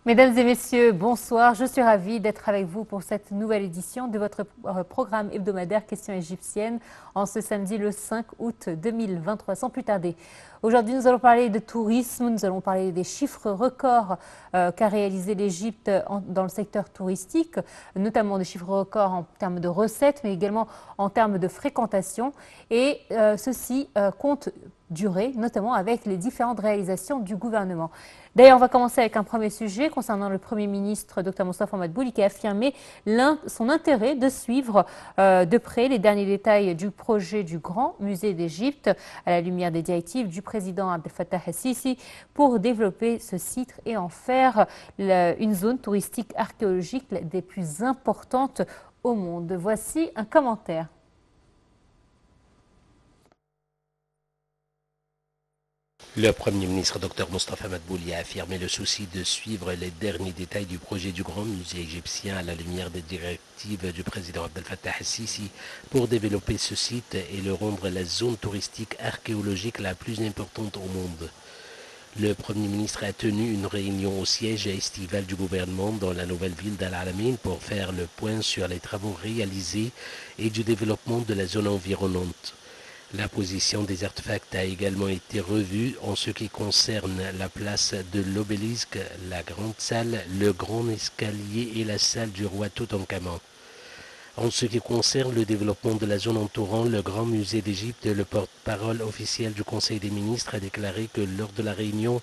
Mesdames et messieurs, bonsoir. Je suis ravie d'être avec vous pour cette nouvelle édition de votre programme hebdomadaire Questions égyptiennes en ce samedi le 5 août 2023. Sans plus tarder, aujourd'hui nous allons parler de tourisme, nous allons parler des chiffres records qu'a réalisé l'Égypte dans le secteur touristique, notamment des chiffres records en termes de recettes, mais également en termes de fréquentation. Et ceci compte durer, notamment avec les différentes réalisations du gouvernement. D'ailleurs, on va commencer avec un premier sujet concernant le Premier ministre Dr Moustapha Mahamat qui a affirmé son intérêt de suivre de près les derniers détails du projet du Grand Musée d'Égypte à la lumière des directives du président Abdel Fattah el-Sisi pour développer ce site et en faire une zone touristique archéologique des plus importantes au monde. Voici un commentaire. Le Premier ministre Dr Moustapha Mahamat a affirmé le souci de suivre les derniers détails du projet du Grand Musée égyptien à la lumière des directives du président Abdel Fattah el-Sisi pour développer ce site et le rendre la zone touristique archéologique la plus importante au monde. Le Premier ministre a tenu une réunion au siège estival du gouvernement dans la nouvelle ville d'Al-Alamein pour faire le point sur les travaux réalisés et du développement de la zone environnante. La position des artefacts a également été revue en ce qui concerne la place de l'obélisque, la grande salle, le grand escalier et la salle du roi Toutankhamon. En ce qui concerne le développement de la zone entourant le Grand Musée d'Égypte, le porte-parole officiel du Conseil des ministres a déclaré que lors de la réunion,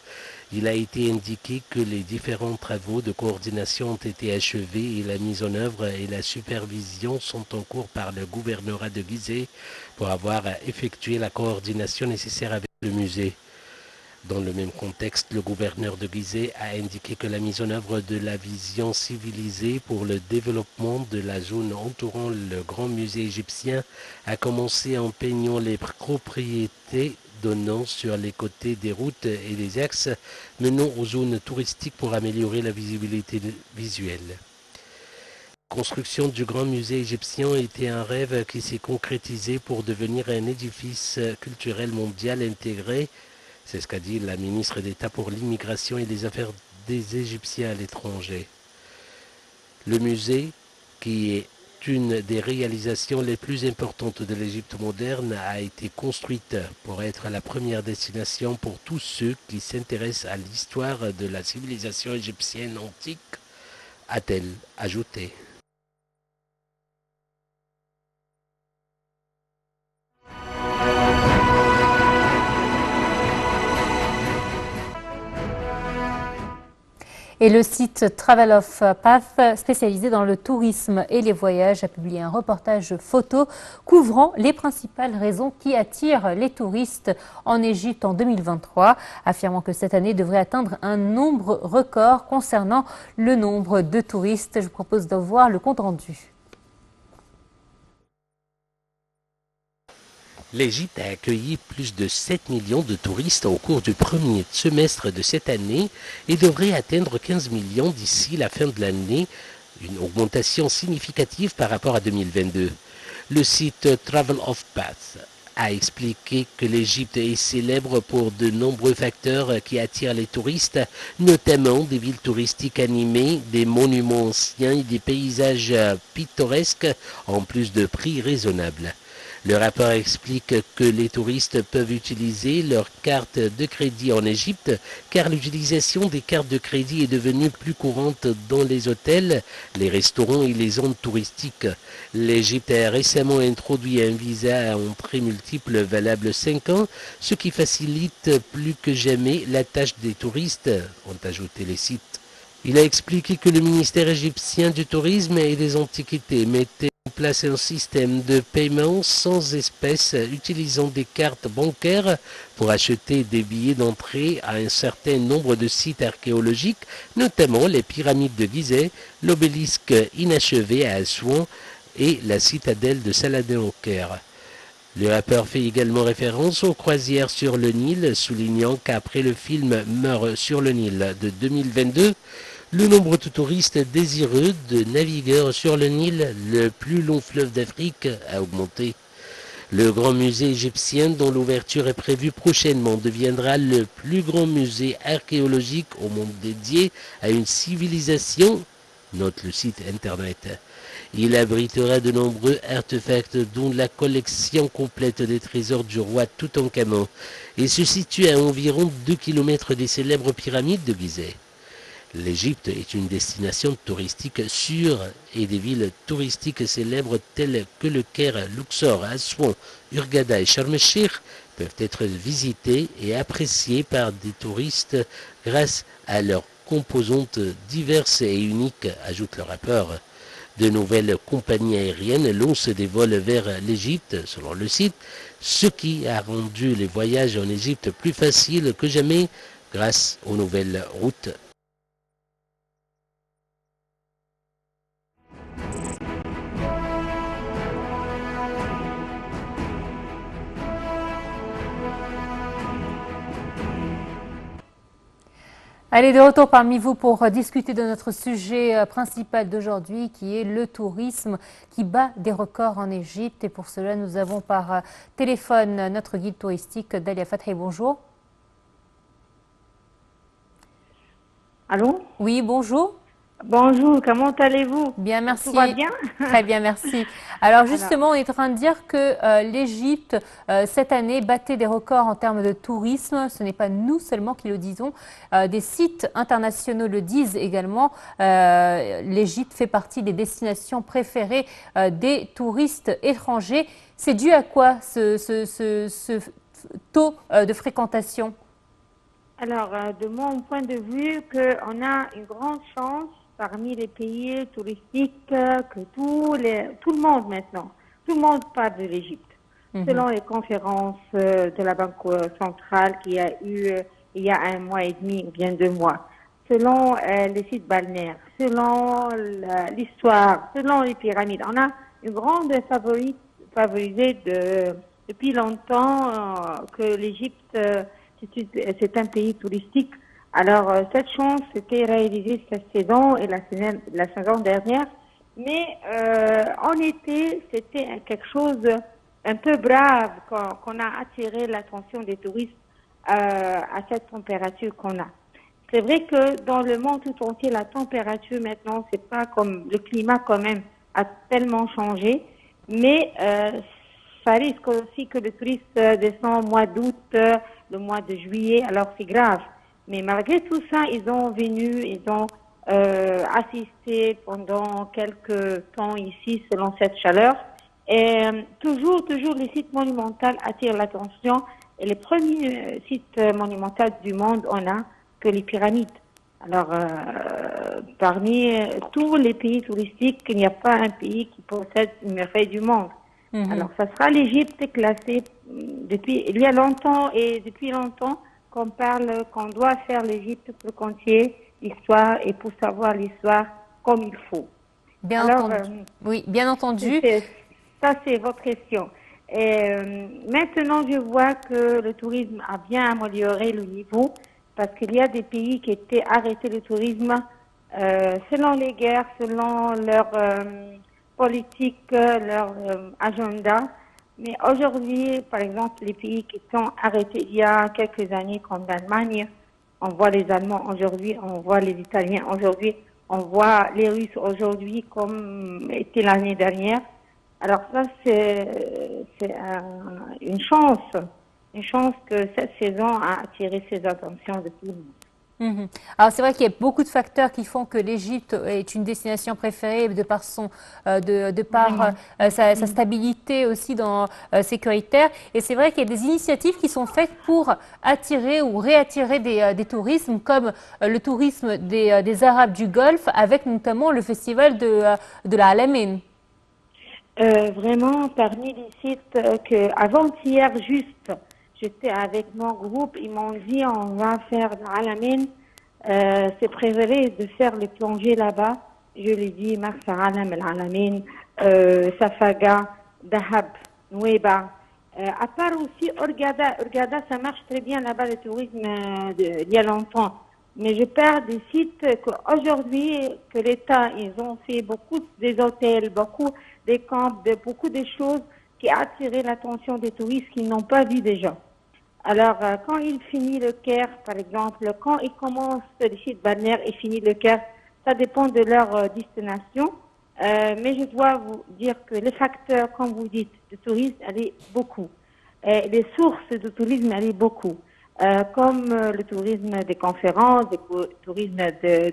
il a été indiqué que les différents travaux de coordination ont été achevés et la mise en œuvre et la supervision sont en cours par le gouvernorat de Gizeh pour avoir effectué la coordination nécessaire avec le musée. Dans le même contexte, le gouverneur de Gizeh a indiqué que la mise en œuvre de la vision civilisée pour le développement de la zone entourant le Grand Musée égyptien a commencé en peignant les propriétés donnant sur les côtés des routes et des axes menant aux zones touristiques pour améliorer la visibilité visuelle. La construction du Grand Musée égyptien était un rêve qui s'est concrétisé pour devenir un édifice culturel mondial intégré. C'est ce qu'a dit la ministre d'État pour l'immigration et les affaires des Égyptiens à l'étranger. Le musée, qui est une des réalisations les plus importantes de l'Égypte moderne, a été construite pour être la première destination pour tous ceux qui s'intéressent à l'histoire de la civilisation égyptienne antique, a-t-elle ajouté. Et le site Travel of Path, spécialisé dans le tourisme et les voyages, a publié un reportage photo couvrant les principales raisons qui attirent les touristes en Égypte en 2023, affirmant que cette année devrait atteindre un nombre record concernant le nombre de touristes. Je vous propose de voir le compte rendu. L'Égypte a accueilli plus de 7 millions de touristes au cours du premier semestre de cette année et devrait atteindre 15 millions d'ici la fin de l'année, une augmentation significative par rapport à 2022. Le site Travel of Path a expliqué que l'Égypte est célèbre pour de nombreux facteurs qui attirent les touristes, notamment des villes touristiques animées, des monuments anciens et des paysages pittoresques, en plus de prix raisonnables. Le rapport explique que les touristes peuvent utiliser leurs cartes de crédit en Égypte car l'utilisation des cartes de crédit est devenue plus courante dans les hôtels, les restaurants et les zones touristiques. L'Égypte a récemment introduit un visa à entrée multiple valable 5 ans, ce qui facilite plus que jamais la tâche des touristes, ont ajouté les sites. Il a expliqué que le ministère égyptien du tourisme et des antiquités mettait en place un système de paiement sans espèces utilisant des cartes bancaires pour acheter des billets d'entrée à un certain nombre de sites archéologiques, notamment les pyramides de Gizeh, l'obélisque inachevé à Assouan et la citadelle de Saladin au Caire. Le rappeur fait également référence aux croisières sur le Nil, soulignant qu'après le film Meurt sur le Nil de 2022, le nombre de touristes désireux de naviguer sur le Nil, le plus long fleuve d'Afrique, a augmenté. Le Grand Musée égyptien, dont l'ouverture est prévue prochainement, deviendra le plus grand musée archéologique au monde dédié à une civilisation, note le site internet. Il abritera de nombreux artefacts, dont la collection complète des trésors du roi Toutankhamon, et se situe à environ 2 km des célèbres pyramides de Gizeh. L'Égypte est une destination touristique sûre et des villes touristiques célèbres telles que le Caire, Luxor, Assouan, Hurghada et Sharm el-Sheikh peuvent être visitées et appréciées par des touristes grâce à leurs composantes diverses et uniques, ajoute le rapport. De nouvelles compagnies aériennes lancent des vols vers l'Égypte, selon le site, ce qui a rendu les voyages en Égypte plus faciles que jamais grâce aux nouvelles routes. Allez, de retour parmi vous pour discuter de notre sujet principal d'aujourd'hui qui est le tourisme qui bat des records en Égypte. Et pour cela, nous avons par téléphone notre guide touristique Dalia Fathay. Bonjour. Allô? Oui, bonjour. Bonjour, comment allez-vous? Bien, merci. Tout va bien? Très bien, merci. Alors justement, on est en train de dire que l'Égypte, cette année, battait des records en termes de tourisme. Ce n'est pas nous seulement qui le disons. Des sites internationaux le disent également. L'Égypte fait partie des destinations préférées des touristes étrangers. C'est dû à quoi ce taux de fréquentation? Alors, de mon point de vue, qu'on a une grande chance parmi les pays touristiques que tout le monde maintenant, tout le monde parle de l'Égypte. Selon les conférences de la Banque centrale qu'il y a eu il y a 1 mois et demi ou bien 2 mois, selon les sites balnéaires, selon l'histoire, selon les pyramides. On a une grande favorisée depuis longtemps que l'Égypte, c'est un pays touristique. Alors, cette chance était réalisée cette saison et la saison dernière. Mais en été, c'était quelque chose un peu brave qu'on a attiré l'attention des touristes à cette température qu'on a. C'est vrai que dans le monde tout entier, la température maintenant, c'est pas comme le climat quand même a tellement changé. Mais ça risque aussi que le touriste descend au mois d'août, le mois de juillet, alors c'est grave. Mais malgré tout ça, ils ont assisté pendant quelques temps ici selon cette chaleur. Et toujours les sites monumentaux attirent l'attention. Et les premiers sites monumentaux du monde, on a que les pyramides. Alors, parmi tous les pays touristiques, il n'y a pas un pays qui possède une merveille du monde. Alors, ça sera l'Égypte classée il y a longtemps et depuis longtemps qu'on doit faire l'Égypte pour continuer l'histoire et pour savoir l'histoire comme il faut. Bien entendu. Oui, bien entendu. Ça, c'est votre question. Et maintenant, je vois que le tourisme a bien amélioré le niveau parce qu'il y a des pays qui étaient arrêtés le tourisme selon les guerres, selon leur politique, leur agenda. Mais aujourd'hui, par exemple, les pays qui sont arrêtés il y a quelques années, comme l'Allemagne, on voit les Allemands aujourd'hui, on voit les Italiens aujourd'hui, on voit les Russes aujourd'hui comme était l'année dernière. Alors ça, c'est une chance que cette saison a attiré ses attentions de tout le monde. Alors c'est vrai qu'il y a beaucoup de facteurs qui font que l'Égypte est une destination préférée de par sa stabilité aussi sécuritaire. Et c'est vrai qu'il y a des initiatives qui sont faites pour attirer ou réattirer des tourismes comme le tourisme des Arabes du Golfe avec notamment le festival de la Alamein. Vraiment, parmi les sites avant-hier juste, j'étais avec mon groupe, ils m'ont dit on va faire l'Alamein, c'est préféré de faire le plongée là-bas. Je lui dis Marsa Alam, l'Alamein, Safaga, Dahab, Nouéba. À part aussi Hurghada, ça marche très bien là-bas le tourisme il y a longtemps. Mais je perds des sites qu'aujourd'hui, que l'État, ils ont fait beaucoup des hôtels, beaucoup des camps, beaucoup de choses qui a attiré l'attention des touristes qui n'ont pas vu déjà. Alors, quand il finit le Caire, par exemple, quand il commence le site balnéaire et finit le Caire, ça dépend de leur destination. Mais je dois vous dire que les facteurs, comme vous dites, de tourisme, elle est beaucoup. Les sources de tourisme, elle est beaucoup. Comme le tourisme des conférences, le tourisme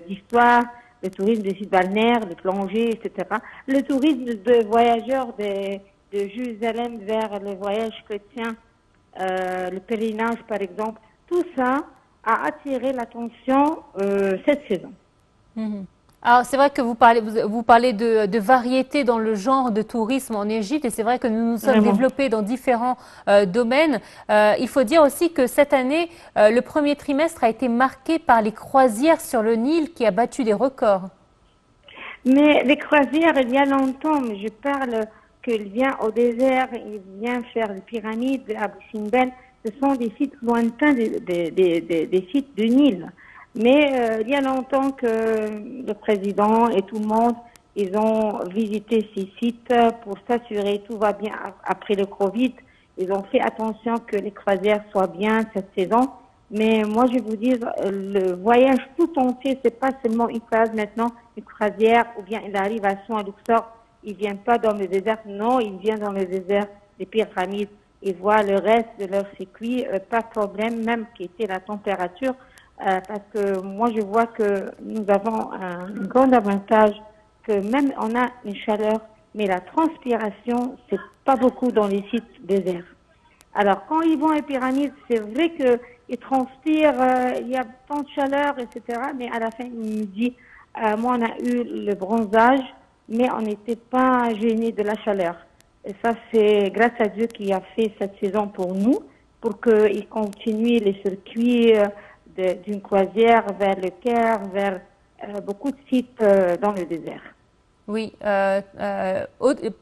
d'histoire, le tourisme des sites balnéaires, le plongée, etc. Le tourisme de voyageurs de Jérusalem vers le voyage chrétien, le pèlerinage par exemple, tout ça a attiré l'attention cette saison. Alors c'est vrai que vous parlez de variété dans le genre de tourisme en Égypte et c'est vrai que nous nous sommes développés dans différents domaines. Il faut dire aussi que cette année, le premier trimestre a été marqué par les croisières sur le Nil qui a battu des records. Mais les croisières, il y a longtemps, mais je parle qu'il vient au désert, il vient faire les pyramides, Abu Simbel, ce sont des sites lointains des sites du Nil. Mais il y a longtemps que le président et tout le monde, ils ont visité ces sites pour s'assurer tout va bien après le Covid. Ils ont fait attention que les croisières soient bien cette saison. Mais moi, je vais vous dire, le voyage tout entier, c'est pas seulement une phase maintenant, une croisière, ou bien il arrive à Soin Luxor, il vient pas dans le désert, non, il vient dans le désert des pyramides. Ils voient le reste de leur circuit, pas de problème, même qui était la température. Parce que moi, je vois que nous avons un grand avantage que même on a une chaleur, mais la transpiration, c'est pas beaucoup dans les sites déserts. Alors, quand ils vont aux pyramides, c'est vrai qu'ils transpirent, il y a tant de chaleur, etc. Mais à la fin, il me dit, moi, on a eu le bronzage, mais on n'était pas gêné de la chaleur. Et ça, c'est grâce à Dieu qui a fait cette saison pour nous, pour qu'ils continuent les circuits d'une croisière vers le Caire, vers beaucoup de sites dans le désert. Oui,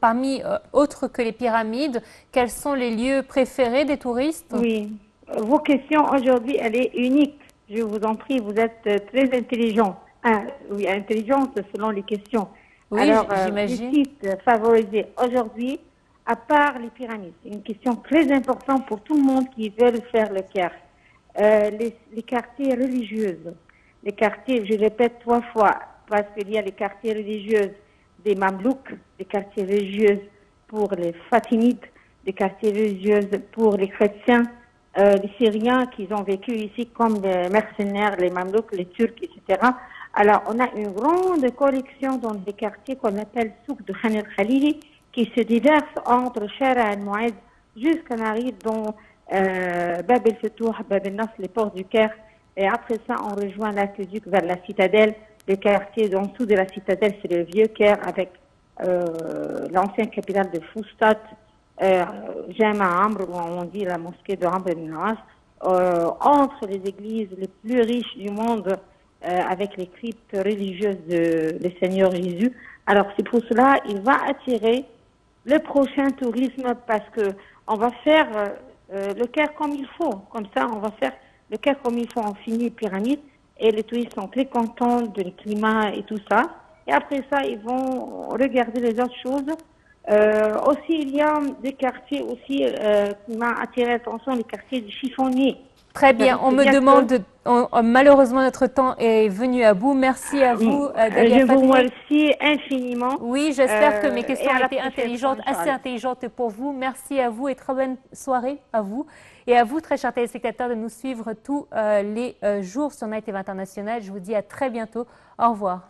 parmi autres que les pyramides, quels sont les lieux préférés des touristes? Oui, vos questions aujourd'hui, elle est unique. Je vous en prie, vous êtes très intelligent. Oui, intelligente selon les questions. Oui, alors, j'imagine. les sites favorisés aujourd'hui, à part les pyramides, c'est une question très importante pour tout le monde qui veut faire le Caire. Les quartiers religieux, les quartiers, je répète 3 fois, parce qu'il y a les quartiers religieux des Mamelouks, des quartiers religieux pour les Fatimides, des quartiers religieux pour les chrétiens, les Syriens qui ont vécu ici comme les mercenaires, les Mamelouks, les Turcs, etc. Alors, on a une grande collection dans des quartiers qu'on appelle Souk de Khan el-Khalili, qui se déverse entre Shara el-Mouaïd jusqu'à arrive dans Bab el-Fetouh, Bab el-Nas, les ports du Caire. Et après ça, on rejoint l'aqueduc vers la citadelle. Le quartier en dessous de la citadelle, c'est le vieux Caire avec l'ancienne capitale de Foustat, Jama Amr, où on dit la mosquée de Amr ibn As, entre les églises les plus riches du monde, avec les cryptes religieuses du Seigneur Jésus. Alors c'est pour cela il va attirer le prochain tourisme parce que on va faire le Caire comme il faut. Comme ça, on va faire le Caire comme il faut. On finit les pyramides et les touristes sont très contents du climat et tout ça. Et après ça, ils vont regarder les autres choses. Aussi, il y a des quartiers aussi qui m'ont attiré l'attention, les quartiers du chiffonnier. Très bien, on me demande, malheureusement notre temps est venu à bout. Merci à vous. Je vous remercie infiniment. Oui, j'espère que mes questions ont été intelligentes, assez intelligentes pour vous. Merci à vous et très bonne soirée à vous. Et à vous, très chers téléspectateurs, de nous suivre tous les jours sur Night TV International. Je vous dis à très bientôt. Au revoir.